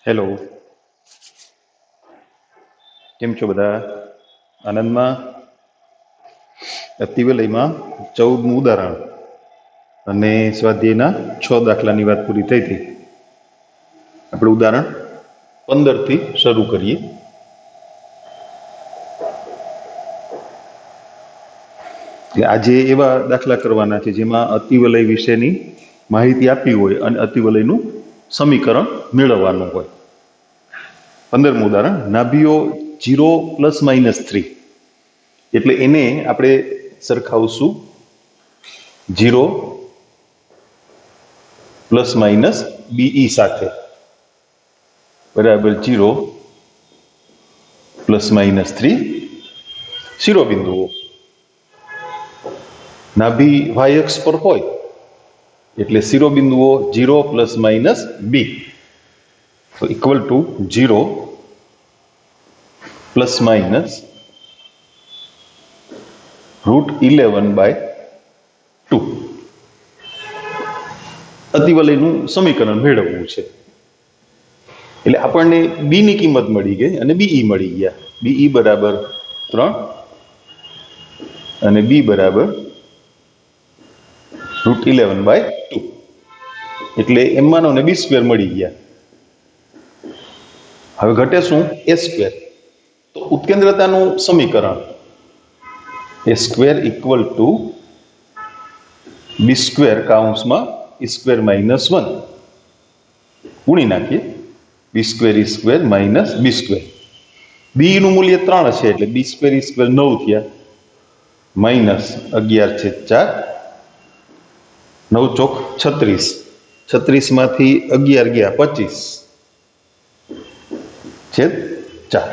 Hello, કેમ છો બધા? આનંદમાં? અતિવલયમાં 14મું ઉદાહરણ અને સ્વાધ્યાયના 6 દાખલાની વાત પૂરી થઈ હતી. આપણે ઉદાહરણ 15થી શરૂ કરીએ. આજે એવા દાખલા કરવાના છે જેમાં અતિવલય વિશેની માહિતી આપી હોય અને અતિવલયનું સમીકરણ મેળવવાનું હોય. 15મું ઉદાહરણ, નાભીઓ 0 ± 3, એટલે એને આપણે સરખાવશું 0 ± BE સાથે, બરાબર 0 ± 3 શિરોબિંદુઓ. નાભી y અક્ષ પર હોય એટલે શિરોબિંદુઓ 0 ± B ઇક્વલ ટુ 0 ± √11/2. અતિવલયનું સમીકરણ મેળવવું છે. એટલે આપણને બી ની કિંમત મળી ગઈ અને બીઈ મળી ગયા. બીઈ બરાબર 3 અને બી બરાબર √11/2, એટલે m1 અને b² મળી ગયા. હવે ઘટે શું? a². તો ઉત્કેન્દ્રતાનું સમીકરણ a² ઇક્વલ ટુ b² કૌંસમાં e² - 1 ગુણી નાખીએ. b² e² - b². બી નું મૂલ્ય 3 છે એટલે b² e² 9 થયા, -11/4, 9 ચોક 36, 36 માંથી 11 ગયા 25/4.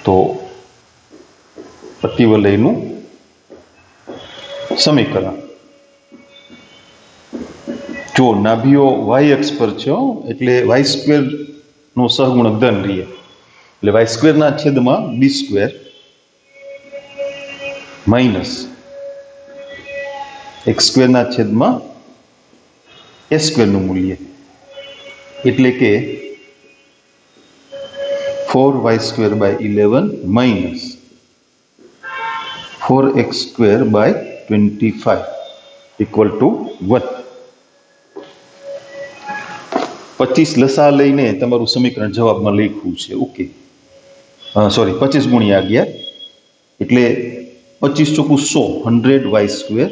તો અતિવલયનું સમીકરણ. જો નાભીઓ y અક્ષ પર છે એટલે y² નો સહગુણક ધન રહીએ, એટલે y² ના છેદમાં b² માઇનસ x² ના છેદમાં a² નું મૂલ્ય, એટલે કે 4y²/11 minus 4x²/25 equal to 1. 25 લસા લઈને તમારું સમીકરણ જવાબમાં લખ્યું છે. ઓકે, સોરી, 25 ગુણ્યા 11 એટલે 25 ચોકું 100, 100y²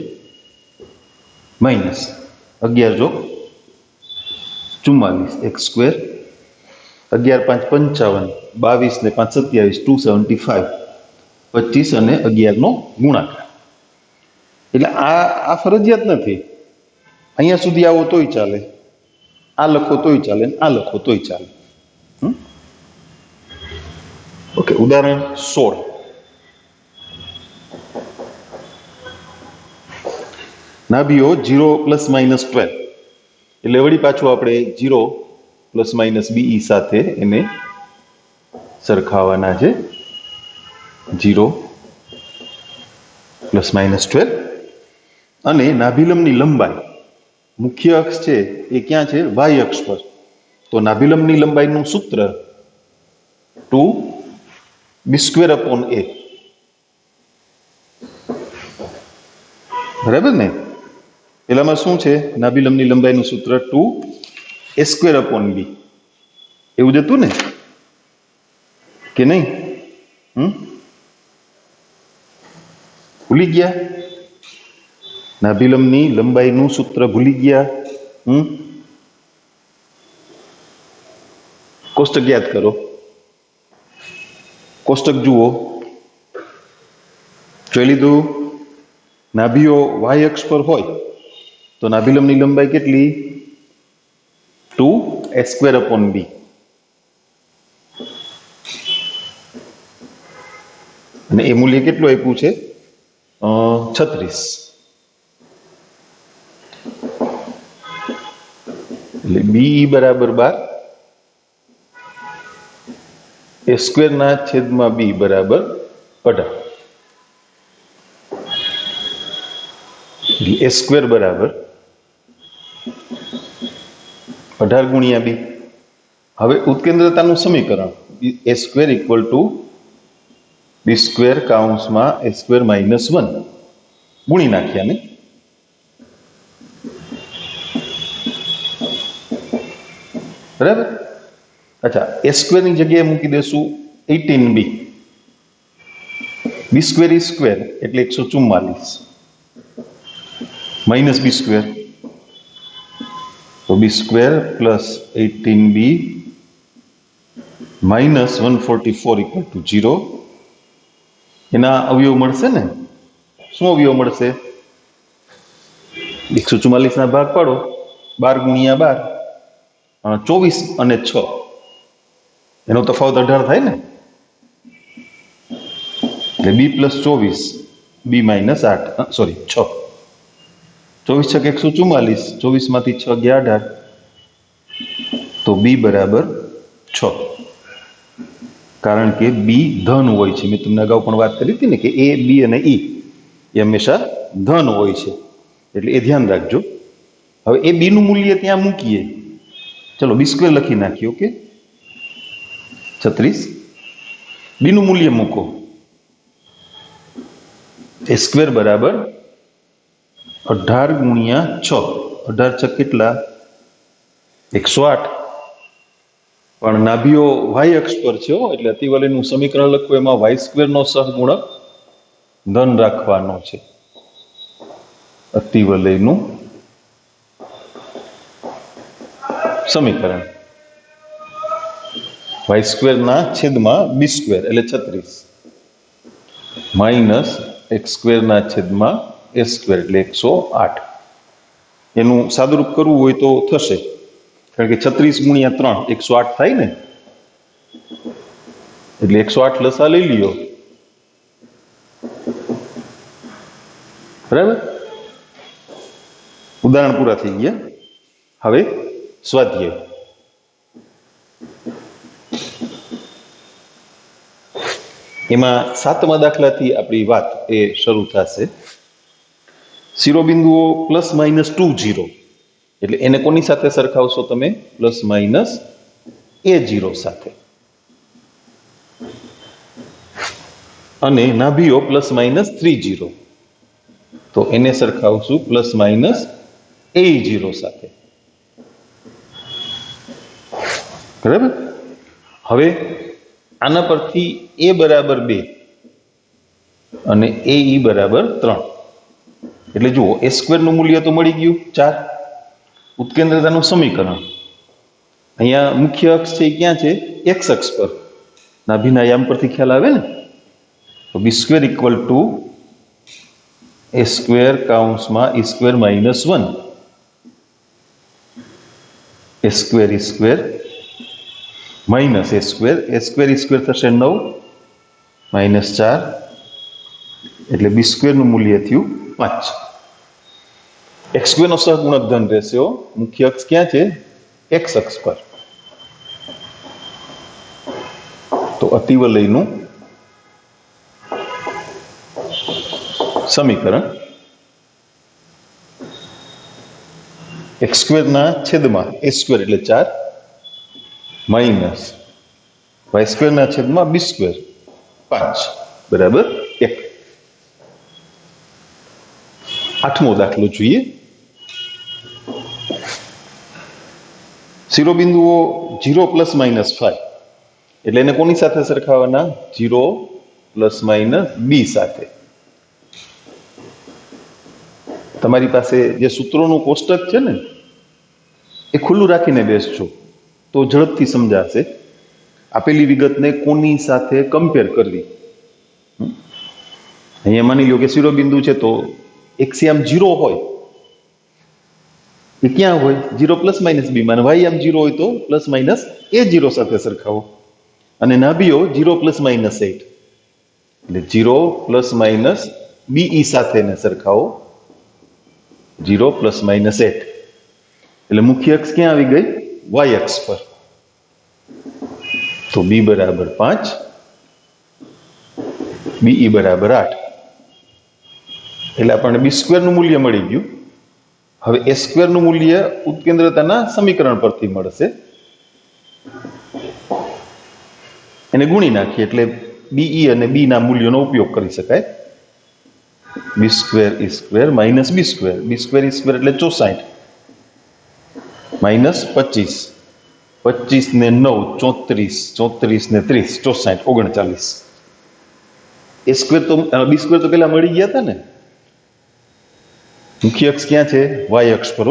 માઇનસ 11 ચોક 44, x², 11 5 55, 22 ને 5 27, 275, 25 અને 11 નો ગુણાકાર. એટલે આ ફરજિયાત નથી. અહીંયા સુધી આવો તોય ચાલે, આ લખો તોય ચાલે, આ લખો તોય ચાલે. ઓકે, ઉદાહરણ 16. નાભીઓ 0 ± 12, એટલે વળી પાછું આપણે 0 ± BE સાથે એને સરખાવવાના છે. 0 ± 12 અને નાભિલંબની લંબાઈ, મુખ્ય અક્ષ છે એ ક્યાં છે? y અક્ષ પર. તો નાભિલંબની લંબાઈનું સૂત્ર 2b²/a, બરાબર ને? પેલામાં શું છે? નાભિલંબની લંબાઈનું સૂત્ર 2a²/b, એવું જ હતું ને કે નહીં? ભૂલી ગયા? નાભિલંબની લંબાઈનું સૂત્ર ભૂલી ગયા? કોષ્ટક યાદ કરો, કોષ્ટક જુઓ. જોઈ લીધું? નાભીઓ y અક્ષ પર હોય તો નાભિલંબની લંબાઈ કેટલી? 2a²/b. અને એ મૂલ્ય કેટલું આપ્યું છે? 36. એટલે BE બરાબર 12, a² ના છેદમાં b બરાબર 18. a² બરાબર 18 ગુણ્યા b. હવે ઉત્કેન્દ્રતાનું સમીકરણ a square equal two b square કૌંસમાં a સ્ક્વેર માઇનસ 1 ગુણી નાખ્યા ને. બરાબર. અચ્છા, a સ્ક્વેરની જગ્યાએ મૂકી દેશું 18b. b સ્ક્વેર ઈ સ્ક્વેર એટલે 144 માઇનસ b સ્ક્વેર, તો b square plus 18b minus 144 equal to 0. એના અવયવ મળશે ને. શું અવયવ મળશે? 144 ના ભાગ પાડો, 12 ગુણ્યા 12, 24 અને 6, એનો તફાવત 18 થાય ને. એટલે b plus 24, b minus 8, sorry 6. 24 છક 144, 24 માંથી 6 ગયા 18, તો b બરાબર 6. કારણ કે b ધન હોય છે. મેં તમને અગાઉ પણ વાત કરી હતી ને કે a, b અને e એ હંમેશા ધન હોય છે, એટલે એ ધ્યાન રાખજો. હવે એ b નું મૂલ્ય ત્યાં મૂકીએ. ચલો b સ્ક્વેર લખી નાખીએ. ઓકે, 36. b નું મૂલ્ય મૂકો. a સ્ક્વેર બરાબર 18 ગુણ્યા 6. 18 છક કેટલા? 108. પણ નાભીઓ y અક્ષ પર છે, એટલે અતિવલયનું સમીકરણ લખવું એમાં y સ્ક્વેર નો સહગુણક ધન રાખવાનો છે. અતિવલયનું સમીકરણ y સ્ક્વેર ના છેદમાં b સ્ક્વેર એટલે 36 માઇનસ x સ્ક્વેર ના છેદમાં a સ્ક્વેર એટલે 108. એનું સાદુરૂપ કરવું હોય તો થશે, કારણ કે 36 ગુણ્યા 3 108 થાય ને, એટલે 108 લસા લઈ લ્યો. બરાબર. ઉદાહરણ પૂરા થઈ ગયા. હવે સ્વાધ્યાય. એમાં 7મા દાખલાથી આપણી વાત એ શરૂ થશે. શિરોબિંદુઓ પ્લસ માઇનસ 2 0, એટલે એને કોની સાથે સરખાવશો તમે? પ્લસ માઇનસ a0 સાથે. અને નાભીઓ પ્લસ માઇનસ 3 0, તો એને સરખાવશું પ્લસ માઇનસ a0 સાથે. બરાબર. હવે આના પરથી a બરાબર 2 અને ae બરાબર 3, એટલે જુઓ a સ્ક્વેર નું મૂલ્ય તો મળી ગયું 4. ઉત્કેન્દ્રતાનું સમીકરણ અહીંયા મુખ્ય અક્ષ છે એ ક્યાં છે? x અક્ષ પર. નાભીના યામ પરથી ખ્યાલ આવે ને. તો b square equal two a square કૌંસમાં e square minus 1 a square e square minus a square e square થશે 9 માઇનસ 4, એટલે b સ્ક્વેર નું મૂલ્ય થયું 5. x સ્ક્વેર નો સહગુણક ધન રહેશે. મુખ્ય અક્ષ ક્યાં છે? x અક્ષ પર. તો અતિવલયનું સમીકરણ x સ્ક્વેર ના છેદમાં a સ્ક્વેર એટલે 4 માઇનસ y સ્ક્વેર ના છેદમાં b સ્ક્વેર 5 બરાબર 1. 8મો દાખલો જોઈએ. શિરોબિંદુઓ 0 પ્લસ માઇનસ 5, એટલે એને કોની સાથે સરખાવવાના? 0 પ્લસ માઇનસ b સાથે. તમારી પાસે જે સૂત્રોનું કોષ્ટક છે ને એ ખુલ્લું રાખીને બેસજો તો ઝડપથી સમજાશે. આપેલી વિગતને કોની સાથે કમ્પેર કરવી. અહીંયા માની લો કે શિરોબિંદુ છે, તો x આમ 0 હોય એ ક્યાં હોય? 0 પ્લસ માઇનસ b માં. y આમ 0 હોય તો પ્લસ માઇનસ a0 સાથે સરખાવો. અને નાભીઓ 0 પ્લસ માઇનસ 8, એટલે 0 પ્લસ માઇનસ be સાથે ને સરખાવો 0 પ્લસ માઇનસ 8, એટલે મુખ્ય અક્ષ ક્યાં આવી ગઈ? y અક્ષ પર. તો b બરાબર 5, be બરાબર 8, એટલે આપણને b સ્ક્વેર નું મૂલ્ય મળી ગયું. હવે એ સ્ક્વેરનું મૂલ્ય ઉત્કેન્દ્રતાના સમીકરણ પરથી મળશે, એને ગુણી નાખીએ એટલે બીઈ અને બી ના મૂલ્યોનો ઉપયોગ કરી શકાય. બી સ્ક્વેર ઈ સ્ક્વેર માઇનસ બી સ્ક્વેર ઈ સ્ક્વેર એટલે 64 માઇનસ 25, 25 ને 9 34, 34 ને 30 64 39. એ સ્ક્વેર તો બી સ્ક્વેર તો પેલા મળી ગયા હતા ને. મુખ્ય અક્ષ ક્યાં છે? વાય અક્ષ પર.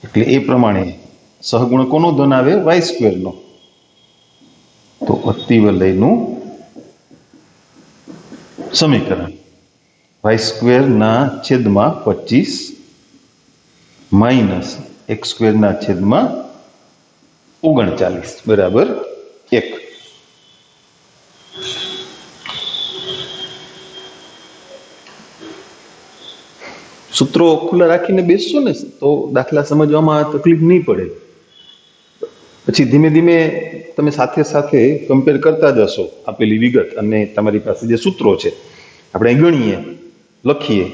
એટલે એ પ્રમાણે સહગુણક કોનો ધન આવે? વાય સ્ક્વેરનો. તો અતિવલયનું સમીકરણ વાય સ્ક્વેર ના છેદમાં 25 માઇનસ એક્સ સ્ક્વેર ના છેદમાં 39 બરાબર 1. સૂત્રો ખુલ્લા રાખીને બેસશો ને તો દાખલા સમજવામાં તકલીફ નહીં પડે. પછી ધીમે ધીમે તમે સાથે સાથે કમ્પેર કરતા જશો આપેલી વિગત અને તમારી પાસે જે સૂત્રો છે આપણે ગણીએ, લખીએ,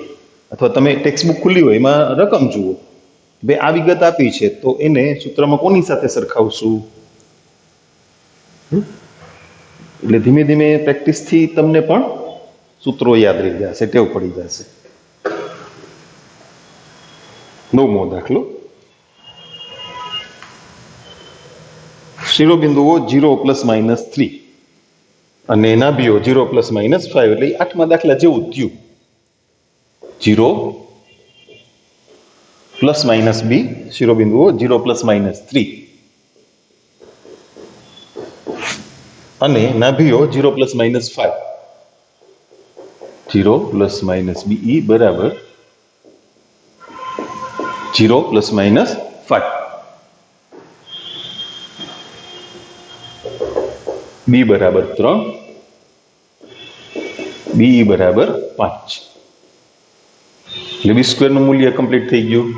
અથવા તમે ટેક્સ્ટ બુક ખુલ્લી હોય એમાં રકમ જુઓ, ભાઈ આ વિગત આપી છે તો એને સૂત્રમાં કોની સાથે સરખાવશું. એટલે ધીમે ધીમે પ્રેક્ટિસથી તમને પણ સૂત્રો યાદ રહી જશે, ટેવ પડી જશે. 9મો દાખલો. શિરોબિંદુઓ 0 ± 3 અને નાભીઓ 0 ± 5 એટલે 8મા દાખલા જેવું થયું. 0 ± b શિરોબિંદુઓ 0 ± 3 અને નાભીઓ 0 ± 5. 0 ± be બરાબર 0 ± 5. બી બરાબર 3, બીઈ બરાબર 5. એટલે બી સ્ક્વેરનું મૂલ્ય કમ્પ્લીટ થઈ ગયું.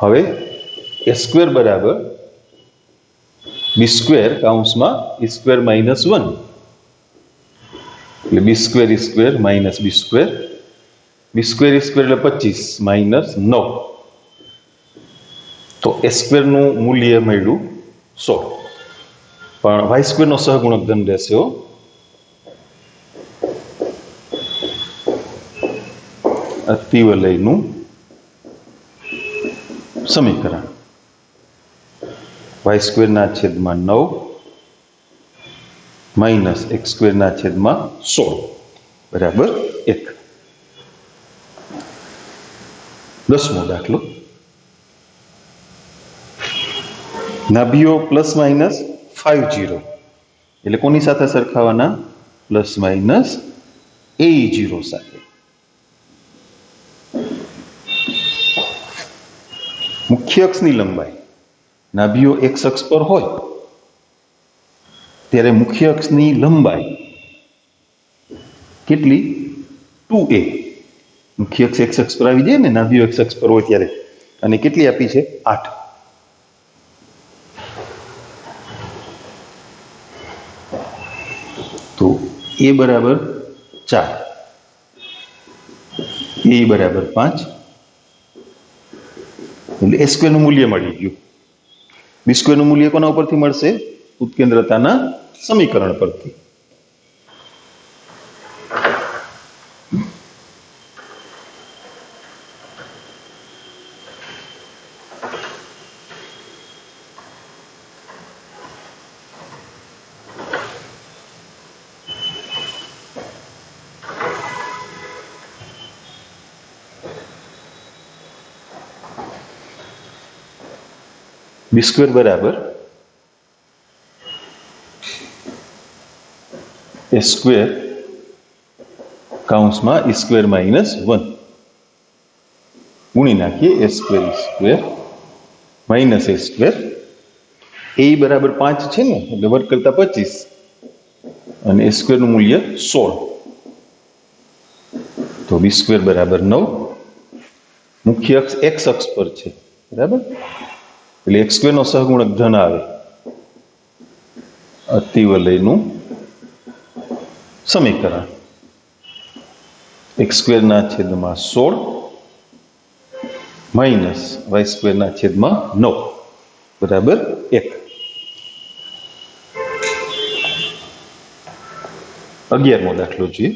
હવે એ સ્ક્વેર બરાબર બી સ્ક્વેર કૌંસમાં ઈ સ્ક્વેર માઇનસ 1 એટલે બી સ્ક્વેર ઈ સ્ક્વેર માઇનસ બી સ્ક્વેર ઈ સ્ક્વેર એટલે 25 માઇનસ 9. તો એ સ્ક્વેરનું મૂલ્ય મળ્યું 100. પણ વાય સ્ક્વેરનો સહગુણક ધન રહેશે. અતિવલયનું સમીકરણ વાય સ્ક્વેરના છેદમાં 9 માઇનસ એક્સ સ્ક્વેરના છેદમાં 16 બરાબર 1. 10મો દાખલો. નાભીઓ પ્લસ માઇનસ 50 એટલે કોની સાથે સરખાવાના? પ્લસ માઇનસ a0 સાથે. મુખ્ય અક્ષની લંબાઈ નાભીઓ એક્સ અક્ષ પર હોય ત્યારે મુખ્ય અક્ષની લંબાઈ કેટલી? 2a. મુખ્ય અક્ષ એક્સ અક્ષ પર આવી જાય ને, નાભીઓ એક્સ અક્ષ પર હોય ત્યારે. અને કેટલી આપી છે? 8. તો એ બરાબર 4, એ બરાબર 5 એટલે એ સ્ક્વેરનું મૂલ્ય મળી ગયું. બી સ્ક્વેરનું મૂલ્ય કોના ઉપરથી મળશે? ઉત્કેન્દ્રતાના સમીકરણ પરથી. બી સ્ક્વેર બરાબર એ સ્ક્વેર કૌંસમાં ઈ સ્ક્વેર માઇનસ 1 ગુણી નાખીએ એ square E square minus a square. એ બરાબર 5 છે ને, એટલે વર્ગ કરતા 25 અને એ સ્ક્વેરનું મૂલ્ય 16. તો બી સ્ક્વેર બરાબર 9. મુખ્ય અક્ષ એક્સ અક્ષ પર છે બરાબર, એટલે એક્સ સ્ક્વેરનો સહગુણક ધન આવે. અતિવલયનું સમીકરણ એક્સ સ્ક્વેરના છેદમાં 16 માઇનસ વાય સ્ક્વેરના છેદમાં 9 બરાબર 1. 11મો દાખલો જોઈએ.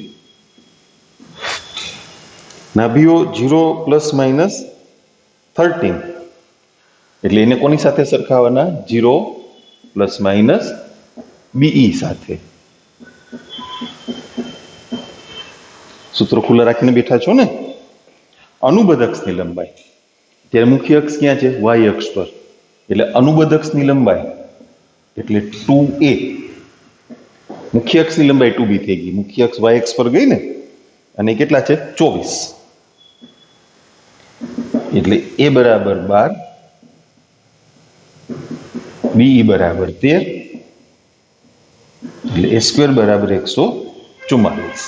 નાભીઓ 0 પ્લસ માઇનસ 13 એટલે એને કોની સાથે સરખાવવાના? 0 પ્લસ માઇનસ બીઈ સાથે. સૂત્રો ખુલ્લા રાખીને બેઠા છો ને. અનુબદ્ધ અક્ષની લંબાઈ, ત્યારે મુખ્ય અક્ષ ક્યાં છે? વાય અક્ષ પર. એટલે અનુબદ્ધ અક્ષની લંબાઈ એટલે 2a. મુખ્ય અક્ષની લંબાઈ 2b થઈ ગઈ. મુખ્ય અક્ષ વાય અક્ષ પર ગઈ ને, અને કેટલા છે? 24. એટલે a બરાબર 12, બીઈ બરાબર 13, એટલે a સ્ક્વેર બરાબર 144.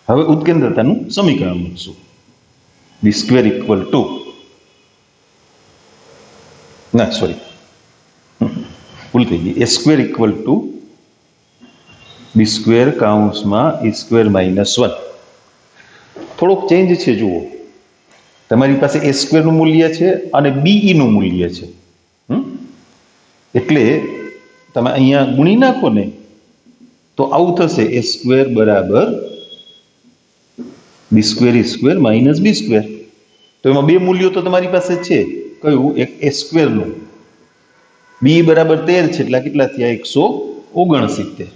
હવે ઉત્કેન્દ્રતાનું સમીકરણ મૂકશું. બી સ્ક્વેર ઇક્વલ ટુ, ના સોરી ભૂલ થઈ ગઈ, a square equal to B square કૌંસમાં e સ્ક્વેર માઇનસ 1. થોડોક ચેન્જ છે જુઓ. તમારી પાસે a સ્ક્વેરનું મૂલ્ય છે અને બીઈ નું મૂલ્ય છે. એટલે તમે અહીંયા ગુણી નાખો ને તો આવું થશે, a સ્ક્વેર બરાબર બી સ્ક્વેર ઈ સ્ક્વેર માઇનસ બી સ્ક્વેર. તો એમાં બે મૂલ્યો તો તમારી પાસે છે. કયું? એક a સ્ક્વેરનું, બી બરાબર 13 છે, એટલે કેટલા થયા? 169.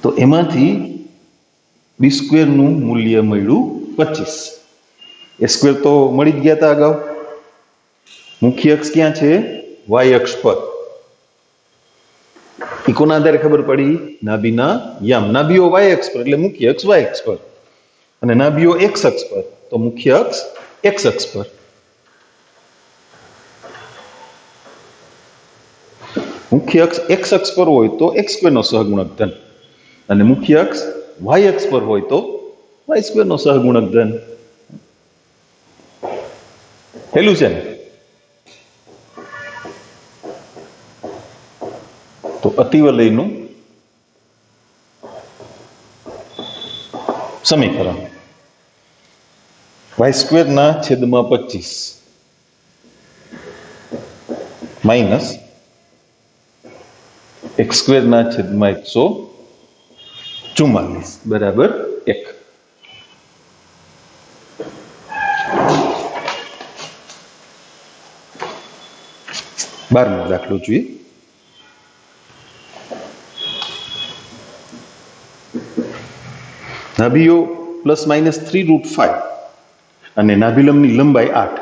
તો એમાંથી બી સ્ક્વેરનું મૂલ્ય મળ્યું 25. એ સ્ક્વેર તો મળી જ ગયા હતા અગાઉ. મુખ્ય અક્ષ ક્યાં છે? વાય અક્ષ પર. એ કોના આધારે ખબર પડી? નાભીના યામ. નાભીઓ વાય અક્ષ પર એટલે મુખ્ય અક્ષ વાય અક્ષ પર, અને નાભીઓ એક્સ અક્ષ પર તો મુખ્ય અક્ષ એક્સ અક્ષ પર. મુખ્ય અક્ષ એક્સ અક્ષ પર હોય તો એક્સ સ્ક્વેરનો સહગુણક ધન, અને મુખ્ય અક્ષ વાય અક્ષ પર હોય તો વાય સ્ક્વેરનો સહગુણક ધન. હેલું છે ને? તો અતિવલયનું સમીકરણ વાય સ્ક્વેરના છેદમાં 25 માઇનસ એક્સ સ્ક્વેરના છેદમાં 144 બરાબર 1. બારમો દાખલો જોઈએ. નાભીઓ પ્લસ માઇનસ 3√5 અને નાભિલંબની લંબાઈ 8.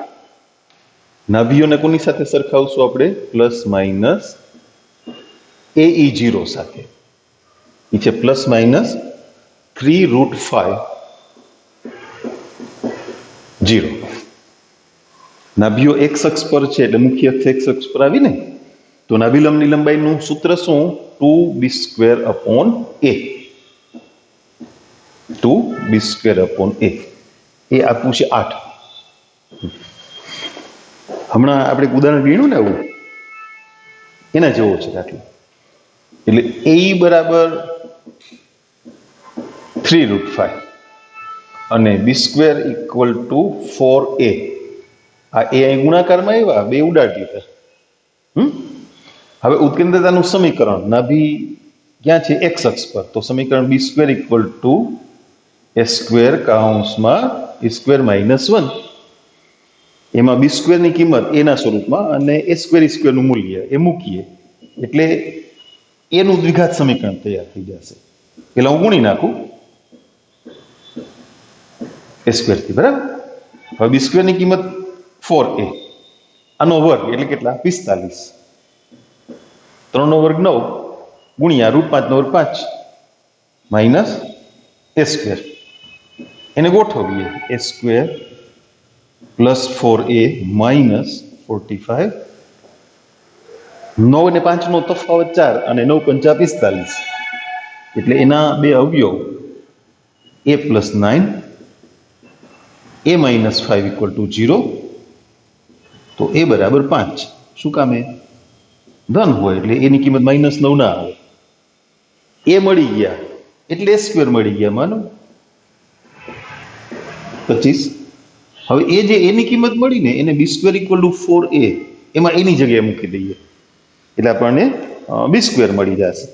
નાભીઓને કોની સાથે સરખાવશું આપણે? પ્લસ માઇનસ AE0 સાથે. એ છે પ્લસ માઇનસ 3√5 0. નાભીઓ એક્સ અક્ષ પર છે એટલે મુખ્ય અક્ષ એક્સ અક્ષ પર આવીને, તો નાભિલંબની લંબાઈનું સૂત્ર શું? 2b²/a. 2b²/a. એ આપવું છે 8. હમણાં આપણે ઉદાહરણ ગણ્યું ને આવું, એના જેવો છે દાખલો. એટલે AE બરાબર 3√5 અને b² ઇક્વલ ટુ 4a. આ એ અહીં ગુણાકારમાં આવ્યા, બે ઉડાડી દીધા. હવે ઉત્કેન્દ્રતાનું સમીકરણ, નાભી ક્યાં છે? એક્સ અક્ષ પર. તો સમીકરણ b² ઇક્વલ ટુ a² કૌંસમાં e² માઇનસ 1. એમાં b² ની કિંમત એના સ્વરૂપમાં અને a² નું મૂલ્ય એ મૂકીએ એટલે એનું દ્વિઘાત સમીકરણ તૈયાર થઈ જશે. પેલા હું ગુણી નાખું a² થી, બરાબર. હવે b² ની કિંમત 4a, આનો વર્ગ એટલે કેટલા? 45. 3 નો વર્ગ 9 ગુણ્યા √5 નો વર્ગ 5 માઇનસ a². એને ગોઠવીએ, a² પ્લસ 4a માઇનસ 45. 9 અને 5 નો તફાવત 4 અને 9 પંચા 45, એટલે એના બે અવયવ a plus 9, a minus 5 equal to 0. તો a બરાબર 5. શું કામ? એ ધન હોય એટલે એની કિંમત -9 ના આવે. એ મળી ગયા એટલે a² મળી ગયા. માનો 25. હવે એ જે એની કિંમત મળી ને એને બી સ્ક્વેર ઇક્વલ ટુ 4a એમાં એની જગ્યાએ મૂકી દઈએ એટલે આપણને બી સ્ક્વેર મળી જશે.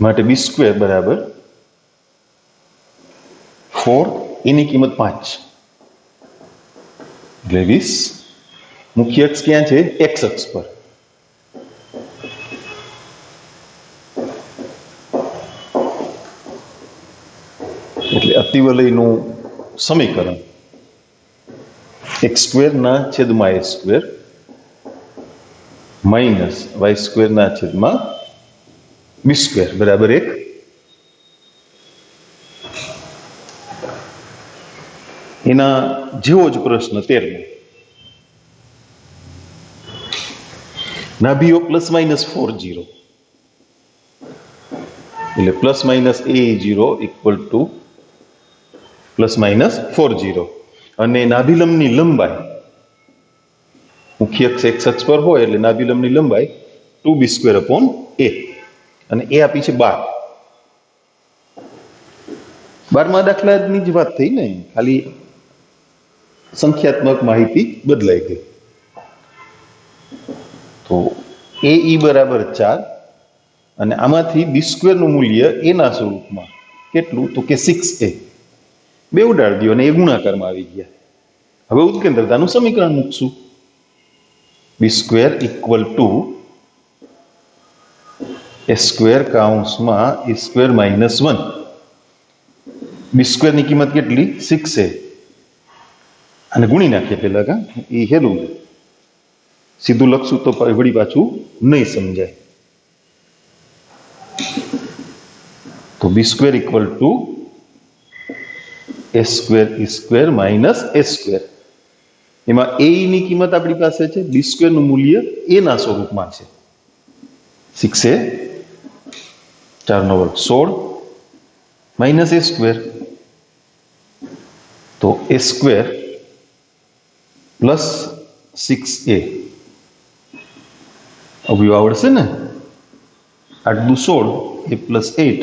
માટે બી સ્ક્વેર બરાબર 4 એની કિંમત 5 એટલે 20. મુખ્ય અક્ષ ક્યાં છે? એક્સ અક્ષ પર. એટલે અતિવલયનું સમીકરણ એક્સ સ્ક્વેરના છેદમાં એ સ્ક્વેર માઇનસ વાય સ્ક્વેરના છેદમાં બી સ્ક્વેર બરાબર 1. એના જેવો જ પ્રશ્ન 13મો. નાભીઓ પ્લસ માઇનસ 4 0 એટલે plus minus A 0 equal to plus minus 4 0 અને નાભિલંબની લંબાઈ મુખ્ય અક્ષ એક્સ અક્ષ પર હોય એટલે નાભિલંબની લંબાઈ 2b સ્ક્વેર અપોન a અને એ આપી છે 12. 12મા દાખલાની જ વાત થઈ ને, ખાલી સંખ્યાત્મક માહિતી બદલાઈ ગઈ. તો એ બરાબર 4 અને આમાંથી બી સ્ક્વેરનું મૂલ્ય એના સ્વરૂપમાં કેટલું તો કે 6a. બે ઉડાડી દો અને એ ગુણાકારમાં આવી ગયા. હવે ઉત્કેન્દ્રતાનું સમીકરણ મૂકશું. બી square equal to a square કાઉન્સમાં એ સ્ક્વેર માઇનસ 1. બી સ્ક્વેરની કિંમત કેટલી? 6a. અને ગુણી નાખીએ પેલા કા એ હેલું સીધું લખશું તો વળી પાછું નહીં સમજાય. તો b square equal to a square minus a square. એમાં એ ની કિંમત આપણી પાસે છે, બી સ્ક્વેરનું મૂલ્ય એના સ્વરૂપમાં છે 6a 4 નો વર્ગ 16 માઇનસ એ સ્ક્વેર તો એ સ્ક્વેર પ્લસ 6a. અવયવ આવડશે ને? 8 દુ 16 એ પ્લસ 8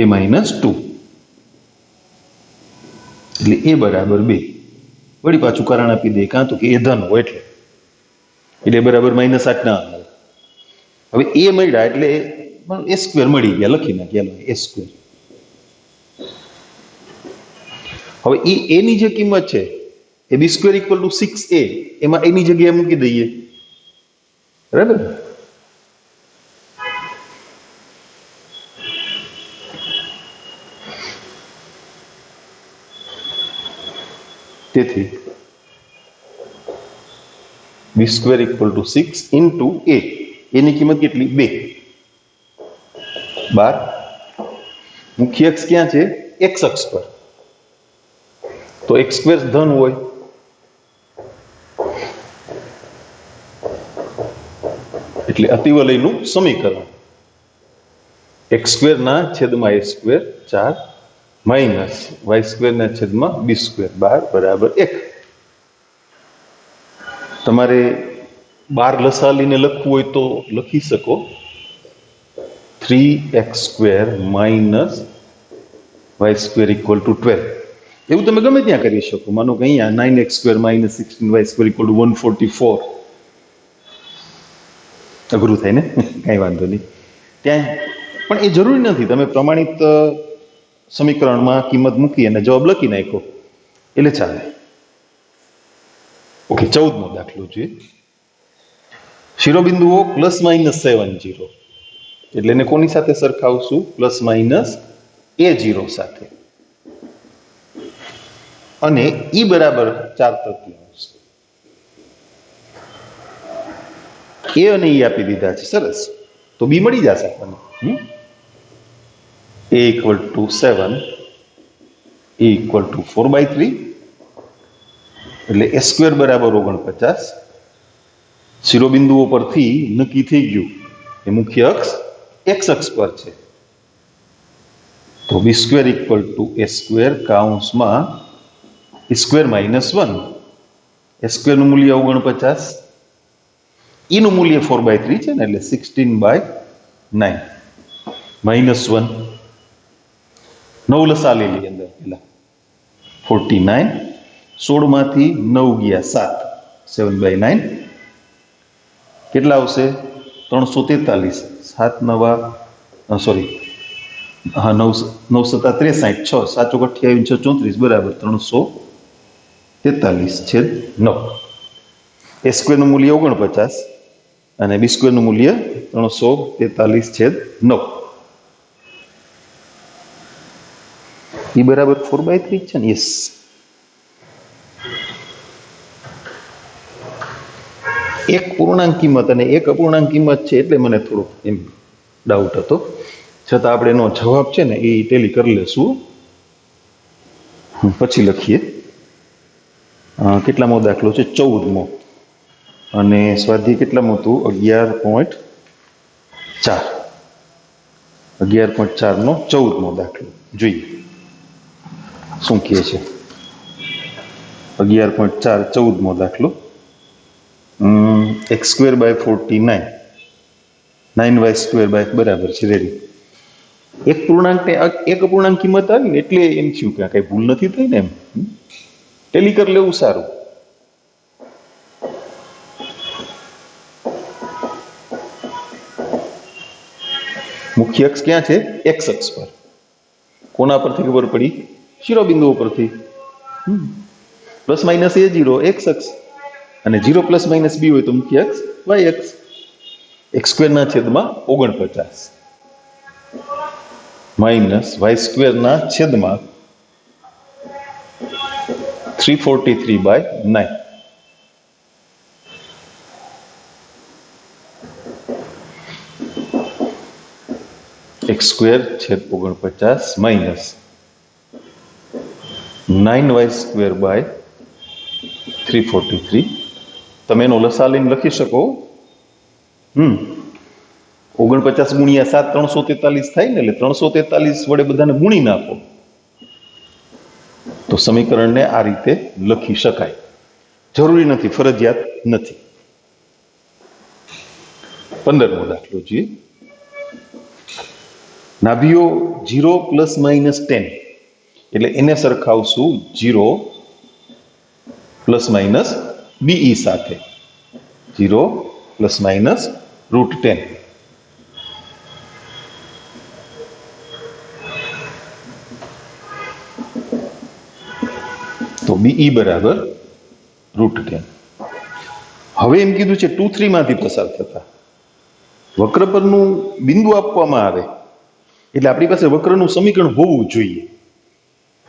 એ માઇનસ 2 એટલે એ બરાબર 2. વળી પાછું કારણ આપી દે કાં તો કે એ ધન હોય એટલે બરાબર -8 ના આવે. હવે એ મળ્યા એટલે એ સ્ક્વેર મળી ગયા, લખી નાખ્યા એ સ્ક્વેર. હવે એની જે કિંમત છે એ b square equal to 6a એમાં એની જગ્યાએ મૂકી દઈએ બરાબર. તેથી b square equal to 6 into a એની કિંમત કેટલી? 2. 12. મુખ્ય અક્ષ ક્યાં છે? એક્સ અક્ષ પર. તો એક્સ સ્ક્વેર ધન હોય એટલે અતિવલયનું સમીકરણ એક્સ સ્ક્વેરના છેદમાં એ સ્ક્વેર 4 માઇનસ વાય સ્ક્વેરના છેદમાં બી સ્ક્વેર 12 બરાબર 1. તમારે 12 લસાલીને લખવું હોય તો લખી શકો 3x square minus Y square equal to 12. એવું તમે ગમે ત્યાં કરી શકો. માનો કે અહીંયા 9x square minus 16y square equal two 144. અઘરું થાય ને, કાંઈ વાંધો નહીં. ત્યાં પણ એ જરૂરી નથી. તમે પ્રમાણિત સમીકરણમાં કિંમત મૂકી અને જવાબ લખી નાખો એટલે ચાલે. ઓકે, 14મો દાખલો જોઈએ. શિરોબિંદુઓ પ્લસ માઇનસ 7 0 એટલે એને કોની સાથે સરખાવશું? પ્લસ માઇનસ a0 સાથે. અને ઈ બરાબર 4/3. એ અને ઈ આપી દીધા છે, સરસ. તો બી મળી જશે આપણને. a equal to 7 A equal to 4/3 એટલે એ સ્ક્વેર બરાબર 49. શિરોબિંદુઓ પરથી નક્કી થઈ ગયું એ મુખ્ય અક્ષ एक्स अक्ष पर है तो b square equal to a square काउंस में ए स्क्वेर -1 ए स्क्वेर નું મૂલ્ય 49 ई નું મૂલ્ય 4/3 છે ને એટલે 16/9 -1 9 લસા લઈ લઈએ અંદર પેલા 49 16 માંથી 9 ગયા 7 7/9 કેટલા આવશે 343 7 નવા સોરી हाँ 9 9 7 63 6 7 28 6 34 बराबर 343/9 ए स्क्वेर નું મૂલ્ય 49 અને બી સ્ક્વેર નું મૂલ્ય 343/9 એ બરાબર 4/3 છે ને યસ એક પૂર્ણાંક કિંમત અને એક અપૂર્ણાંક કિંમત છે એટલે મને થોડો એમ ડાઉટ હતો છતાં આપણે એનો જવાબ છે ને એ ટેલી કરી લેશું પછી લખીએ કેટલામો દાખલો છે 14મો અને સ્વાધ્યાય કેટલામો હતું 11.4 11.4 નો 14મો દાખલો જોઈએ શું કહે છે 11.4 14મો દાખલો x²/49 9y² બરાબર છે રેડી એક પૂર્ણાંક ને એક અપૂર્ણાંક કિંમત આવી ને એટલે એમ થયું કે કઈ ભૂલ નથી થઈ ને એમ ટેલી કરી લેવું સારું મુખ્ય અક્ષ ક્યાં છે x અક્ષ પર કોના પરથી ખબર પડી શિરોબિંદુઓ પરથી ±a0 x અક્ષ અને 0 ± b હોય તો મુખ્ય અક્ષ y અક્ષ x² ના છેદમાં 49 માઇનસ y² ના છેદમાં 343/9 x² છેદ 49 માઇનસ 9y²/343 તમે એનો લસા લઈને લખી શકો 49 ગુણ્યા 7 343 થાય ને એટલે 343 વડે બધાને ગુણી નાખો તો સમીકરણને આ રીતે લખી શકાય જરૂરી નથી ફરજિયાત નથી 15મો દાખલો જોઈએ નાભીઓ 0 ± 10 એટલે એને સરખાવશું 0 ± be સાથે 0 ± √10 તો be બરાબર √10 હવે એમ કીધું છે 2 3 માંથી પસાર થતા વક્ર પરનું બિંદુ આપવામાં આવે એટલે આપણી પાસે વક્રનું સમીકરણ હોવું જોઈએ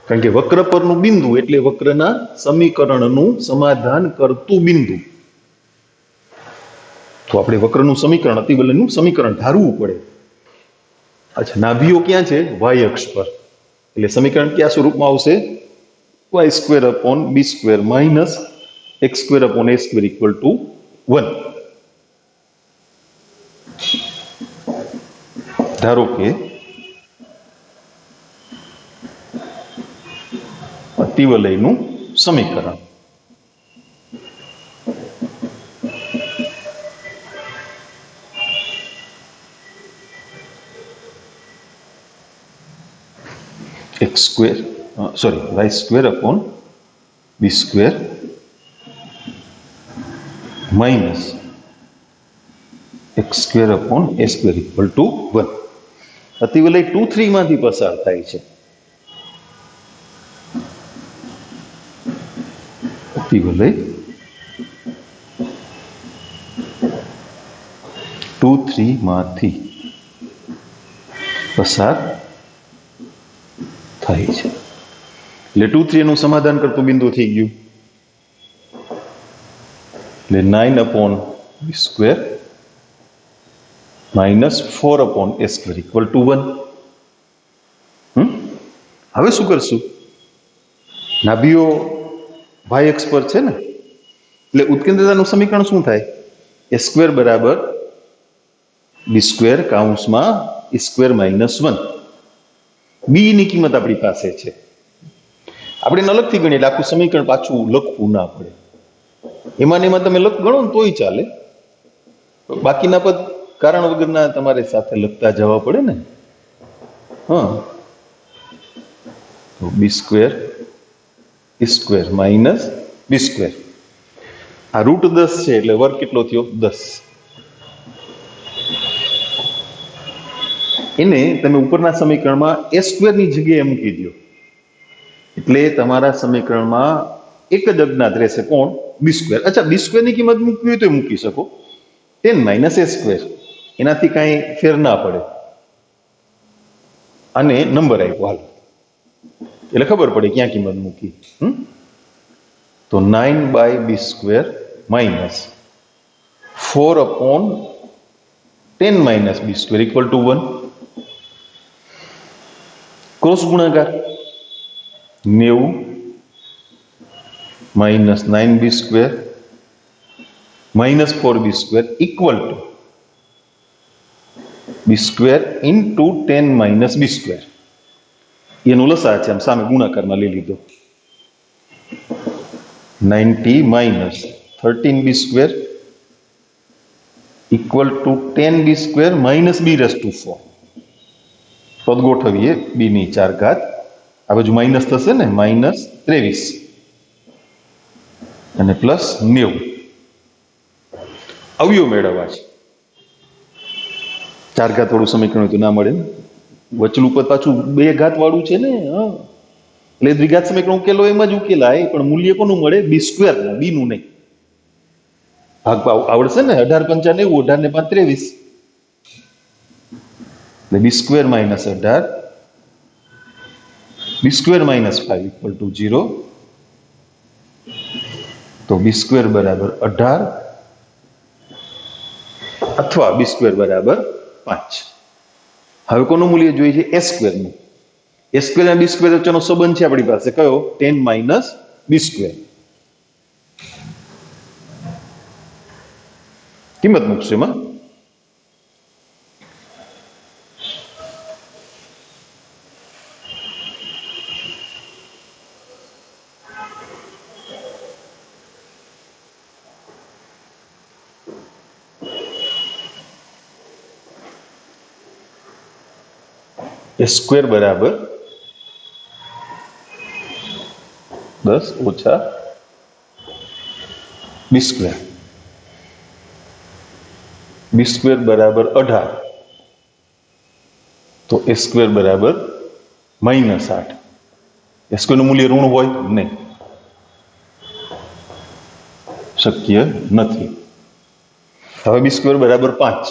કારણ કે વક્ર પરનું બિંદુ એટલે વક્રના સમીકરણનું સમાધાન કરતું બિંદુ તો આપણે વક્રનું સમીકરણ અતિવલયનું સમીકરણ ધારવું પડે અચ્છા નાભીઓ ક્યાં છે y અક્ષ પર એટલે સમીકરણ કયા સ્વરૂપમાં આવશે y²/b² minus x²/a² equal to 1 ધારો કે અતિવલયનું સમીકરણ y²/b² minus x²/a² equal to 1 અતિવલય 2 3 માંથી પસાર થાય છે અતિવલય 2 3 માંથી પસાર થાય છે એટલે 2 3 નું સમાધાન કરતું બિંદુ થઈ ગયું એટલે 9/b² minus 4/a² equal to 1 હવે શું કરશું નાભીઓ y અક્ષ પર છે ને એટલે ઉત્કેન્દ્રતાનું સમીકરણ શું થાય a² બરાબર બી સ્ક્વેર કાઉન્સમાં એ સ્ક્વેર -1 બી ની કિંમત આપણી પાસે છે. આપણે એને અલગથી ગણીએ એટલે આખું સમીકરણ પાછું લખવું ના પડે. એમાં ને એમાં તમે ગણો ને તોય ચાલે, બાકીના પદ કારણ વગરના તમારે સાથે લખતા જવા પડે ને. હા, તો બી સ્ક્વેર સ્ક્વેર માઇનસ બી સ્ક્વેર, આ રૂટ 10 છે એટલે વર્ગ કેટલો થયો? 10. એને તમે ઉપરના સમીકરણમાં એ સ્ક્વેરની જગ્યાએ મૂકી દો એટલે તમારા સમીકરણમાં એક જ અજ્ઞાત રહેશે. કોણ? બી સ્ક્વેર. અચ્છા, બી સ્ક્વેરની કિંમત મૂકવી હોય તો મૂકી શકો, 10 - a સ્ક્વેર, એનાથી કાંઈ ફેર ના પડે. અને નંબર આપ્યો હાલ એટલે ખબર પડે ક્યાં કિંમત મૂકી. તો 9/b² minus 4/10 - b² equal to 1. Cross ગુણાકાર 90 minus 9b² minus 4b² equal to b² into 10 - b². એનું લસા છે, આમ સામે ગુણાકારમાં લઈ લીધો. 90 minus 13b² equal to 10b² minus b⁴. પદ ગોઠવીએ, બી ની 4 ઘાત, આ બાજુ માઇનસ થશે ને, -23 અને પ્લસ 90. અવયવ મેળવવા છે. 4 ઘાત વાળું સમીકરણ તો ના મળે ને, વચલું પદ પાછું 2 ઘાત વાળું છે ને. એટલે દ્વિઘાત સમીકરણ ઉકેલો એમાં જ ઉકેલાય, પણ મૂલ્ય કોનું મળે? b² નું, બી નું નહીં. ભાગ આવડશે ને, 18 × 5 = 90, 18 ને 5 = 23. એટલે b² - 18 b² - 5 ઇક્વલ ટુ 0. તો b² બરાબર 18 અથવા b² બરાબર 5. હવે કોનું મૂલ્ય જોઈએ છે? a² નું. a² અને b² વચ્ચેનો સંબંધ છે આપણી પાસે, કયો? 10 - b². કિંમત મૂકશું એમાં. a² બરાબર 10 ઓછા b². b² બરાબર 18, તો a² બરાબર -8. a² નું મૂલ્ય ઋણ હોય નહીં, શક્ય નથી. હવે b² બરાબર 5,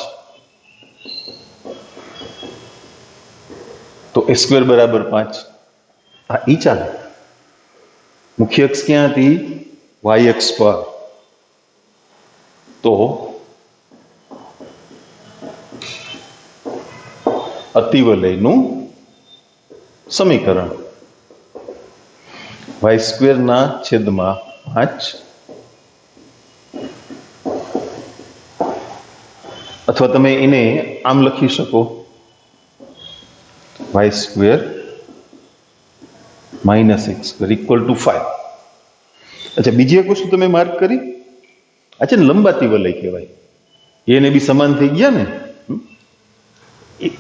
તો a² બરાબર 5. આ ઈ ચાલે. મુખ્ય અક્ષ ક્યાં હતી? y અક્ષ પર. તો અતિવલયનું સમીકરણ y² ના છેદમાં 5, અથવા તમે એને આમ લખી શકો, y² - x² ઇક્વલ ટુ 5. અચ્છા, બીજી એક વસ્તુ તમે માર્ક કરી, આ છે ને લંબાતી વલય કહેવાય. એને બી સમાન થઈ ગયા ને.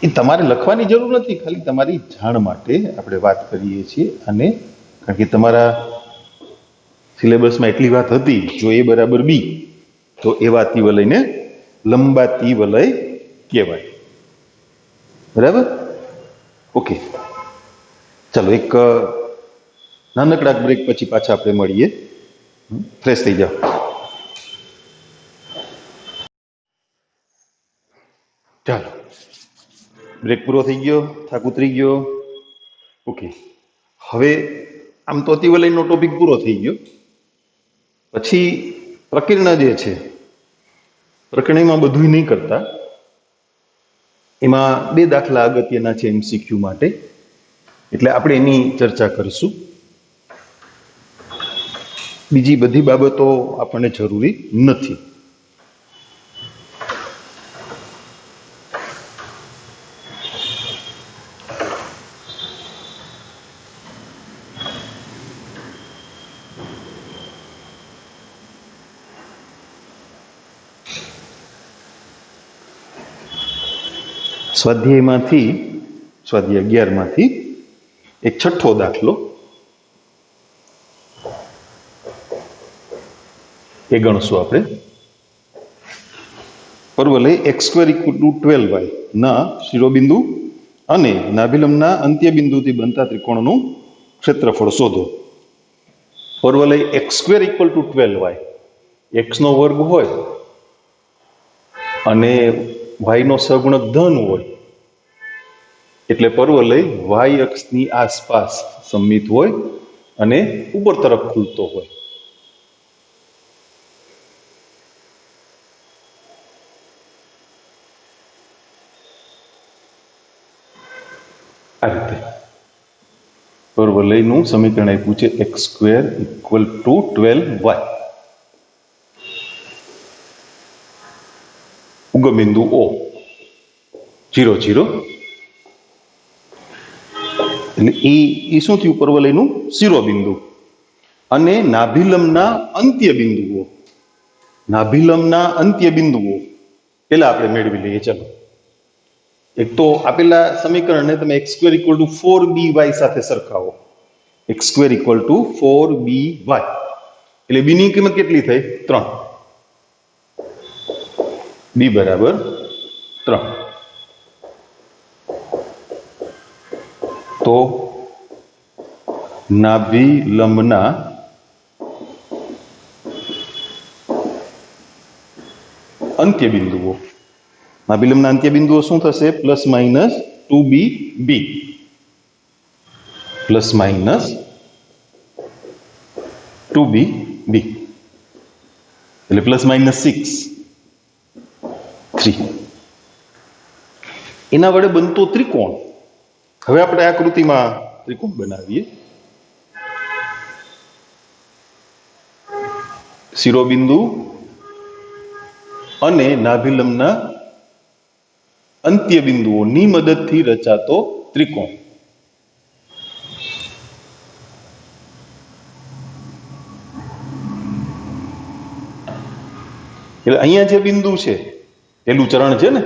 એ તમારે લખવાની જરૂર નથી, ખાલી તમારી જાણ માટે આપણે વાત કરીએ છીએ. અને કારણ કે તમારા સિલેબસમાં એટલી વાત હતી, જો a બરાબર b, તો એવા અતિવલયને લંબાતી વલય કહેવાય. બરાબર? ઓકે, ચાલો એક નાનકડા બ્રેક પછી પાછા આપણે મળીએ. ફ્રેશ થઈ જાઓ. ચાલો, બ્રેક પૂરો થઈ ગયો, થાક ઉતરી ગયો. ઓકે, હવે આમ તો અતિવલયનો ટોપિક પૂરો થઈ ગયો. પછી પ્રકીર્ણ જે છે, પ્રકરણમાં બધું નહીં કરતા, એમાં 2 દાખલા અગત્યના છે MCQ માટે, એટલે આપણે એની ચર્ચા કરીશું. બીજી બધી બાબતો આપણને જરૂરી નથી. સ્વાધ્યાયમાંથી સ્વાધ્યાય 11 માંથી એક છઠ્ઠો દાખલો એ ગણશું આપણે. પરવલય x² = 12y ના શિરોબિંદુ અને નાભિલંબના અંત્યબિંદુથી બનતા ત્રિકોણનું ક્ષેત્રફળ શોધો. પરવલય x² = 12y, x નો વર્ગ હોય અને y નો સહગુણક ધન હોય એટલે પરવલય y અક્ષની આસપાસ સમમિત હોય અને ઉપર તરફ ખુલતો હોય. આ રીતે પરવલયનું સમીકરણ આપ્યું છે x² = 12y. ઉગમ બિંદુ O 0 0 એટલે એ શું થયું? પરવલયનું શિરોબિંદુ અને નાભિલંબના અંત્યબિંદુઓ પેલા આપણે મેળવી લઈએ. ચાલો, એક તો આપેલા સમીકરણને તમે x² = 4by સાથે સરખાવો. x² = 4by એટલે b ની કિંમત કેટલી થઈ? 3. b બરાબર 3. તો નાભિલંબના અંત્યબિંદુઓ શું થશે? +-2bb એટલે +-6 3. એના વડે બનતો ત્રિકોણ. હવે આપણે આકૃતિમાં ત્રિકોણ બનાવીએ. શિરોબિંદુ અને નાભિલંબના અંત્યબિંદુઓની મદદથી રચાતો ત્રિકોણ. એટલે અહીંયા જે બિંદુ છે પેલું ચરણ છે ને,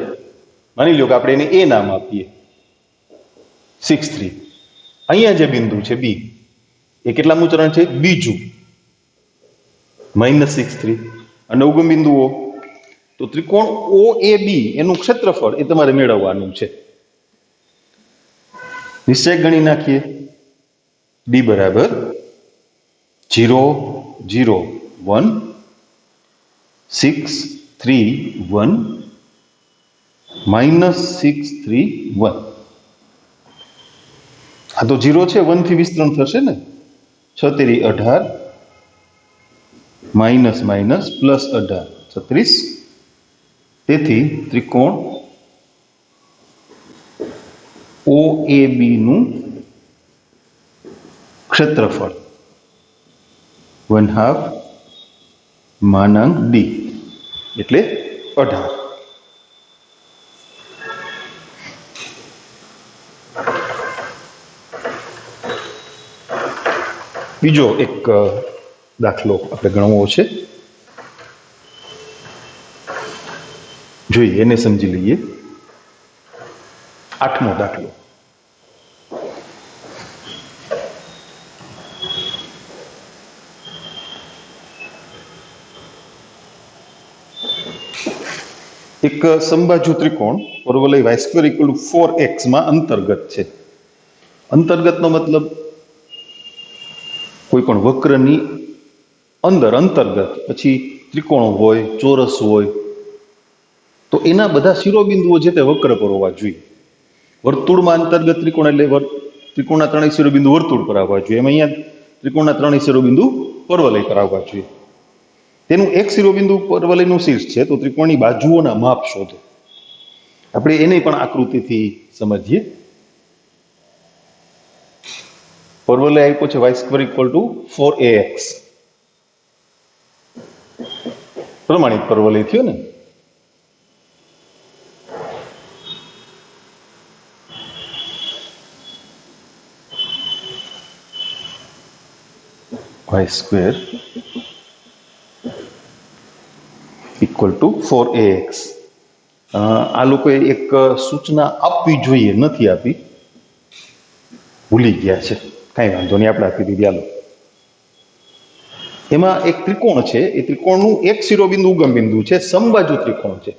માની લો કે આપણે એને A નામ આપીએ, 6 3. અહીંયા જે બિંદુ છે B, એ કેટલામું ચરણ છે? બીજું, -6 3. અને ઉગમ બિંદુઓ તો ત્રિકોણ OAB એનું ક્ષેત્રફળ એ તમારે મેળવવાનું છે. નિશ્ચય ગણી નાખીએ. D બરાબર 0 0 1 6 3 1 -6 3 1. આ તો 0 છે, 1 થી વિસ્તરણ થશે ને. 6 તેરી 18 -+18 36. તેથી ત્રિકોણ OAB નું ક્ષેત્રફળ 1/2 D એટલે 18. બીજો એક દાખલો આપણે ગણવો છે. જોઈએ, એને સમજી લઈએ. 8મો દાખલો. એક સમબાજુ ત્રિકોણ પરવલય y² = 4x માં અંતર્ગત છે. અંતર્ગતનો મતલબ કોઈ પણ વક્રની અંદર અંતર્ગત, પછી ત્રિકોણ હોય, ચોરસ હોય, તો એના બધા શિરોબિંદુઓ જે તે વક્ર પર હોવા જોઈએ. વર્તુળમાં અંતર્ગત ત્રિકોણ એટલે ત્રિકોણના ત્રણેય શિરોબિંદુ વર્તુળ પર આવવા જોઈએ. એમ અહીંયા ત્રિકોણના ત્રણેય શિરોબિંદુ પરવલય પર આવવા જોઈએ. તેનું એક શિરોબિંદુ પરવલયનું શીર્ષ છે, તો ત્રિકોણની બાજુઓના માપ શોધો. આપણે એને પણ આકૃતિથી સમજીએ. પરવલય આપ્યો છે y² = 4ax. પ્રમાણિત પરવલય થયો ને. y² = 4ax. આ લોકોએ એક સૂચના આપવી જોઈએ, નથી આપી, ભૂલી ગયા છે. કાંઈ વાંધો નહીં, આપણે આપી દીધી. હાલો, એમાં એક ત્રિકોણ છે, એ ત્રિકોણનું એક શિરોબિંદુ ઉગમ બિંદુ છે, સમબાજુ ત્રિકોણ છે.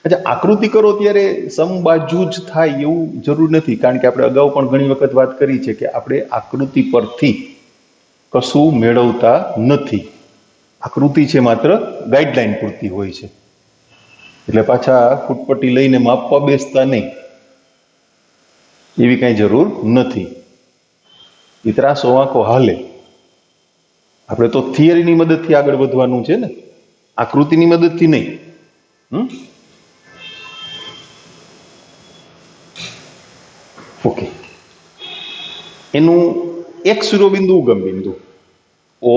અચ્છા, આકૃતિ કરો ત્યારે સમબાજુ જ થાય એવું જરૂર નથી, કારણ કે આપણે અગાઉ પણ ઘણી વખત વાત કરી છે કે આપણે આકૃતિ પરથી કશું મેળવતા નથી. આકૃતિ છે માત્ર ગાઈડલાઈન પૂરતી હોય છે, એટલે પાછા ફૂટપટ્ટી લઈને માપવા બેસતા નહીં, એવી કાંઈ જરૂર નથી. ઇતરાસો વાંકો હાલે. આપણે તો થિયરીની મદદથી આગળ વધવાનું છે ને, આકૃતિની મદદથી નહીં. ઓકે, એનું એક શિરોબિંદુ ઉગમ બિંદુ O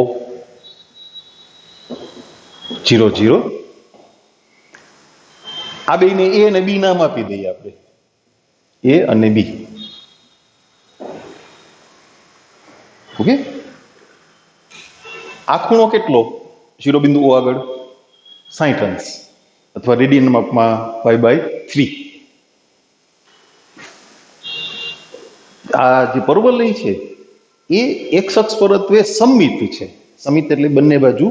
0 0. આ બેને A અને B નામ આપી દઈએ આપણે, A અને B. ઓકે, આ ખૂણો કેટલો શિરોબિંદુ O આગળ? 60 અંશ, અથવા રેડિયન માપમાં π/3. આ જે પરવલય છે એ એક અક્ષ પરત્વે સમમિત છે. સમિત એટલે બંને બાજુ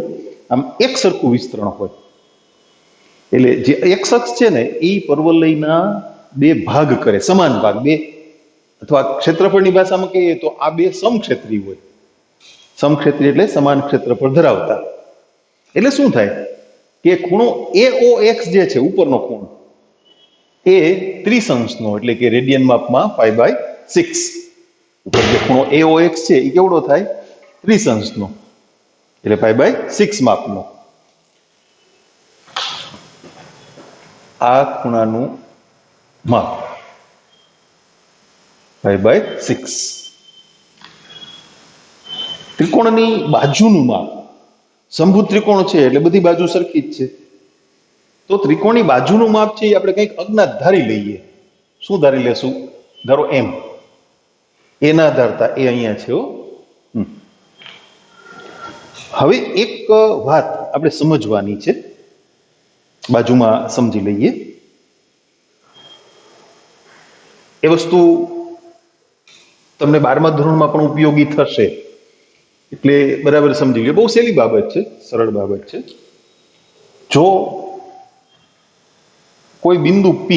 આમ એક સરખું વિસ્તરણ હોય. એટલે જે એક અક્ષ છે ને એ પરવલયના બે ભાગ કરે, સમાન ભાગ, બે, અથવા ક્ષેત્રફળની ભાષામાં કહીએ તો આ બે સમક્ષેત્રી હોય. સમક્ષેત્રી એટલે સમાન ક્ષેત્રફળ ધરાવતા. એટલે શું થાય કે ખૂણો AOX જે છે, ઉપરનો ખૂણો, એ 30 અંશનો, એટલે કે રેડિયન માપમાં π/6. ઉપર જે ખૂણો AOX છે એ કેવડો થાય? 30 અંશનો, એટલે π/6 માપનો. આ ખૂણાનું માપ π/6. ત્રિકોણની બાજુનું માપ, સમભુજ ત્રિકોણ છે એટલે બધી બાજુ સરખી જ છે, તો ત્રિકોણની બાજુનું માપ છે એ આપણે કંઈક અજ્ઞાત ધારી લઈએ. શું ધારી લેશું? ધારો M. એ ના ધારતા, એ અહીંયા છે. હવે એક વાત આપણે સમજવાની છે, બાજુમાં સમજી લઈએ. એ વસ્તુ તમને 12મા ધોરણમાં પણ ઉપયોગી થશે, એટલે બરાબર સમજી લો. બહુ સહેલી બાબત છે, સરળ બાબત છે. જો કોઈ બિંદુ P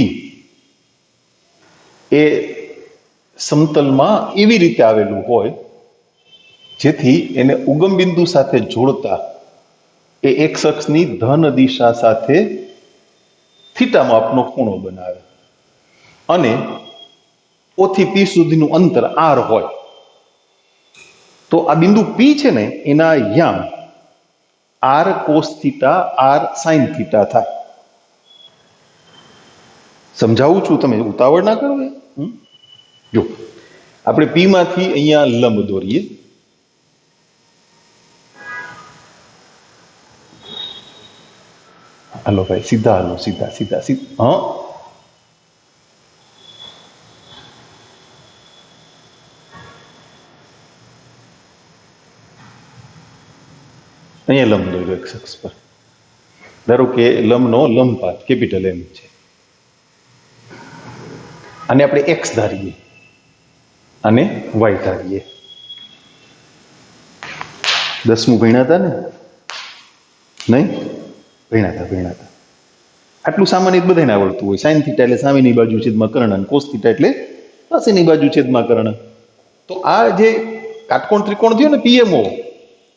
એ સમતલમાં એવી રીતે આવેલું હોય જેથી એને ઉગમ બિંદુ સાથે જોડતા એ એક અક્ષની ધન દિશા સાથે થીટા માપનો ખૂણો બનાવે, અને O થી P સુધીનું અંતર R હોય, તો આ બિંદુ P છે ને એના યામ R cos theta R sin theta થાય. સમજાવું છું, તમે ઉતાવળ ના કરો. જો આપણે P માંથી અહીંયા લંબ દોરીએ. હાલો ભાઈ, સીધા હાલો, સીધા સીધા સીધા. હા, અહીંયા લંબ દોર્યો એક અક્ષ પર. ધારો કે લંબનો લંબપાત કેપિટલ M છે, અને આપણે X ધારીએ અને Y ધારીએ. 10મું ભણ્યા હતા ને? નહીં ભણ્યા હતા. આટલું સામાન્ય બધાને આવડતું હોય. સાઇન થીટા એટલે સામેની બાજુ છેદમાં કર્ણ, અને કોસ થીટા એટલે પાસેની બાજુ છેદમાં કર્ણ. તો આ જે કાટકોણ ત્રિકોણ થયો ને PMO,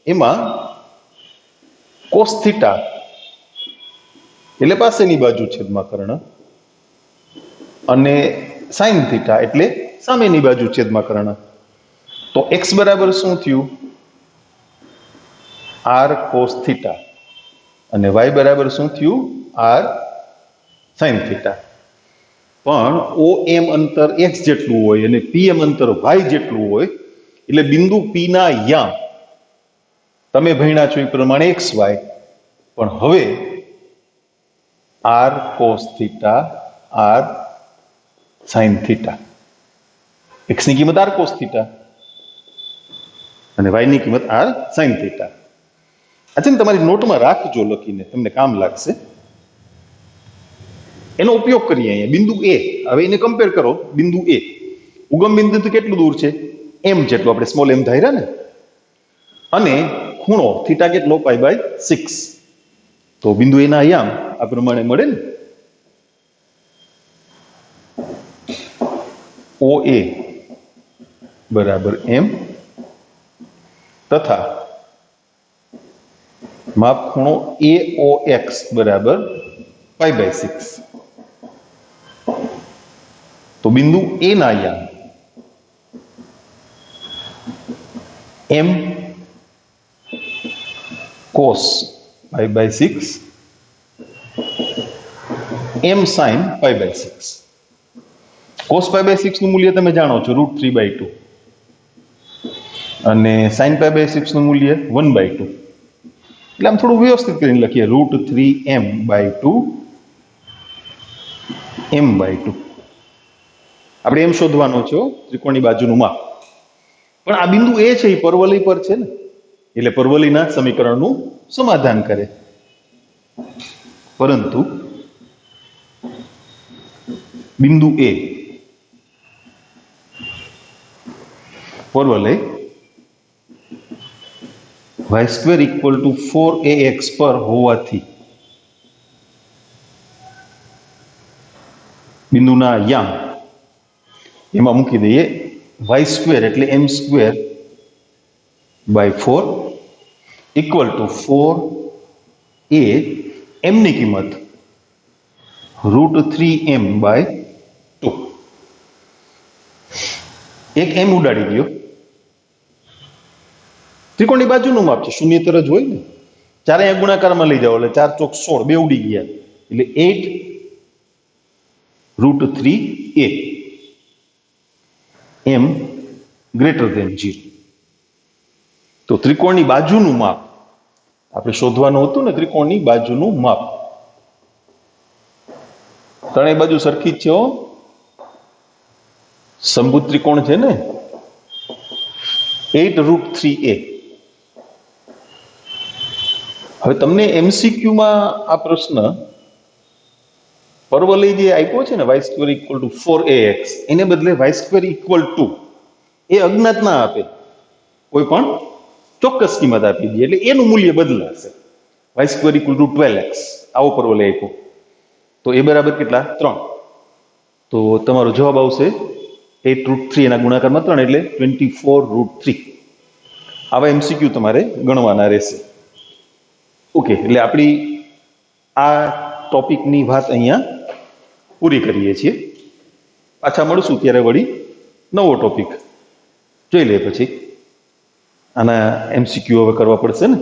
એમાં કોસ થીટા એટલે પાસેની બાજુ છેદમાં કર્ણ, અને સાઇન થીટા એટલે સામેની બાજુ છેદમાં કર્ણ. તો X બરાબર શું થયું? R cos થીટા, અને Y બરાબર શું થયું? R sin theta. પણ OM અંતર X જેટલું હોય અને PM અંતર Y જેટલું હોય, એટલે બિંદુ P ના યામ તમે ભણ્યા છો એ પ્રમાણે XY, પણ હવે R cos theta R sin theta. X ની કિંમત R cos થીટા અને Y ની કિંમત R sin થીટા. આ છે ને, તમારી નોટમાં રાખજો લખીને, તમને કામ લાગશે. એનો ઉપયોગ કરીએ અહીંયા બિંદુ એ. હવે એને કમ્પેર કરો બિંદુ એ. ઉગમ બિંદુથી કેટલું દૂર છે? એમ જેટલું, આપણે સ્મોલ એમ ધાર્યા ને. અને ખૂણો થીટા કેટલો? π/6. તો બિંદુ એના યામ આ પ્રમાણે મળે ને. OA બરાબર એમ તથા માપ ખૂણો AOX બરાબર π/6. તો બિંદુ એ ના યામ m cos π/6 m sin π/6. cos π/6 નું મૂલ્ય તમે જાણો છો √3/2 અને sin π/6 નું મૂલ્ય 1/2. એટલે આમ થોડું વ્યવસ્થિત કરીને લખીએ √3m/2 m/2. આપણે એમ શોધવાનો છે ત્રિકોણની બાજુનું માપ. પણ આ બિંદુ એ છે એ પરવલય પર છે ને, એટલે પરવલયના સમીકરણનું સમાધાન કરે. પરંતુ બિંદુ એ પરવલય y² = 4ax પર હોવાથી બિંદુના યામ એમાં મૂકી દઈએ y² એટલે m² / 4 = 4a. m ની કિંમત √3m/2. એક m ઉડાડી દો. ત્રિકોણની બાજુનું માપ છે, શૂન્યતર જ હોય ને. ચારે અહીંયા ગુણાકારમાં લઈ જાઓ એટલે 4 ચોક 16, બે ઉડી ગયા એટલે 8 √3a. m > 0. તો ત્રિકોણની બાજુનું માપ આપણે શોધવાનું હતું ને. ત્રિકોણની બાજુનું માપ ત્રણેય બાજુ સરખી જ છે. સમભુજ ત્રિકોણ છે ને. 8 √3a. હવે તમને MCQ માં આ પ્રશ્ન પરવલય જે આપ્યો છે ને y² = 4ax એને બદલે y² = એ અજ્ઞાત ના આપે, કોઈ પણ ચોક્કસ કિંમત આપી દે એટલે એનું મૂલ્ય બદલાશે. y² = 12x આવો પરવલય આપ્યો તો એ બરાબર કેટલા? 3. તો તમારો જવાબ આવશે 8 √3 એના ગુણાકારમાં 3 એટલે 24 √3. આવા MCQ તમારે ગણવાના રહેશે. ઓકે, એટલે આપણી આ ટોપિકની વાત અહીંયા પૂરી કરીએ છીએ. પાછા મળશું ત્યારે વળી નવો ટોપિક જોઈ લે. પછી આના MCQ હવે કરવા પડશે ને.